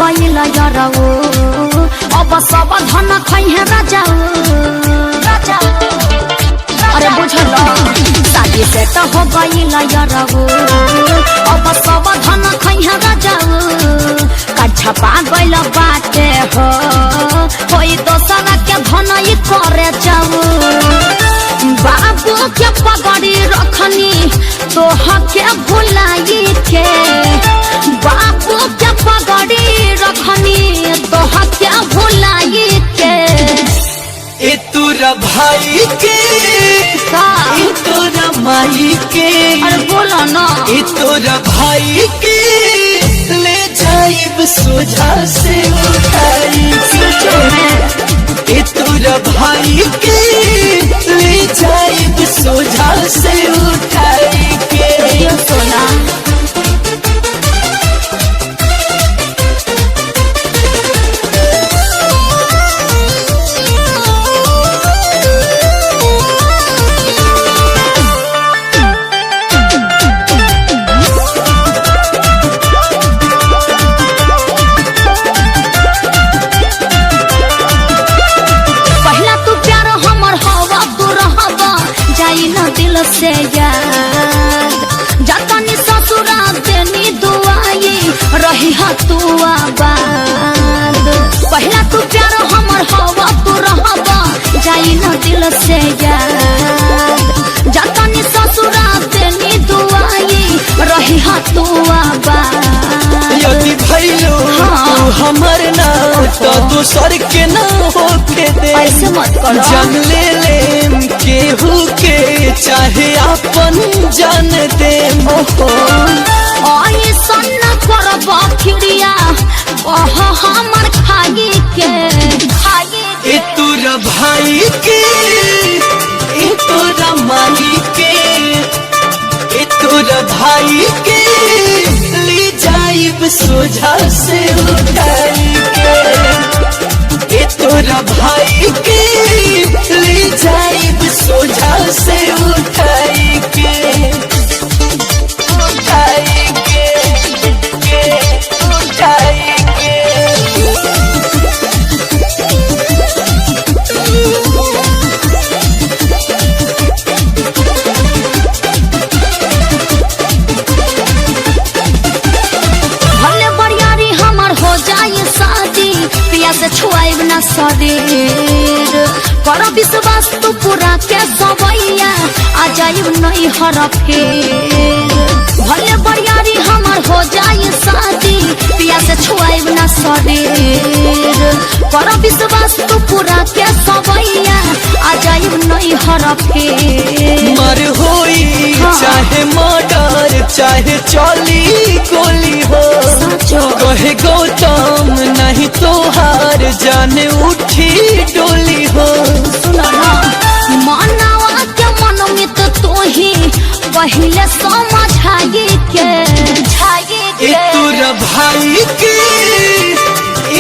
गइल यारऊ अब सब धन खैहे राजाऊ अरे बुझल शादी सेट हो गइल यारऊ अब सब धन खैहे राजाऊ कच्छा पा गइल बाटे हो कोई दोसरा के धन ही करे जाऊ बाबू के पगड़ी रखनी तोह के भुलाई के बाबू के पगड़ी रखनी तोह के भुलाई के ए तोरा भाई के ए तोरा माई के अरे बोलो ना ए तोरा भाई के ले जाइब सोझा से उठाई के ए तोरा भाई के ले जाइब सोझा से उठाई के सोना से याद जतनी ससुरा देनी दुआई रही तू आबाद पहला तू प्यार हमर हवा तू रहबा जाई न दिल से याद जतनी ससुरा देनी दुआई रही तू आबाद यदि भइलो तू हमर ना तो दूसर के ना होके दे ऐसे मत करो जान ले केहू के चाहे अपन जान दे ओहो ऐसा न करब खिड़िया ओह हमर खाई के ए तोरा भाई के ए तोरा माई के ए तोरा भाई के ले जाइब सोझा से उठाई के ए तोरा भाई के ले जाइब सोझा से उठाई के उठाई के उठाई के भले बरियारी हमर हो जाए शादी पिया से छुआब न शरीर कर विश्वास तू पूरा के सबैया आ जाइब नहीं हर फेर भले बरियारी हमर हो जाए शादी पिया से छुआब न शरीर कर विश्वास तू पूरा के सबैया आ जाइब नहीं हर फेर मर होई चाहे मर्डर चाहे चली गोली हो कहे गौतम नहीं तोहार जाने उठी डोली हो मनावा के मनमित तू ही पहले समझाई के ए तोरा भाई के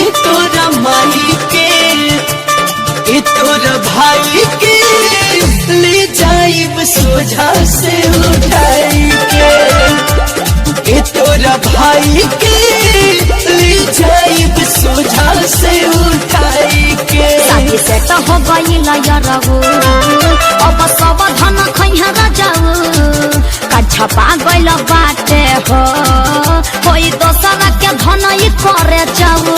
ए तोरा माई के ए तोरा भाई के ले जाइब सोझा से उठाई के ए तोरा भाई के ले जाइब सोझा से उठाई के शादी सेट हो गइल यारऊ अब सब धन खैहे राजाऊ कच्छा पा गइल बाटे हो कोई दोसरा के धन ही करे जाऊ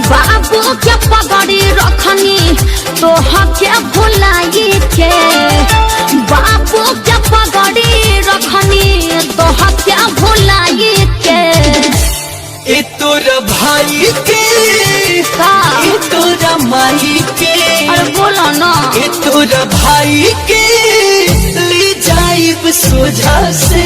बाबू के पगड़ी रखनी तोह के भुलाई के बाबू के पगड़ी रखनी तोह के भुलाई के ए तोरा भाई के ए तोरा माई के अरे बोलो ना ए तोरा भाई के ले जाइब सोझा से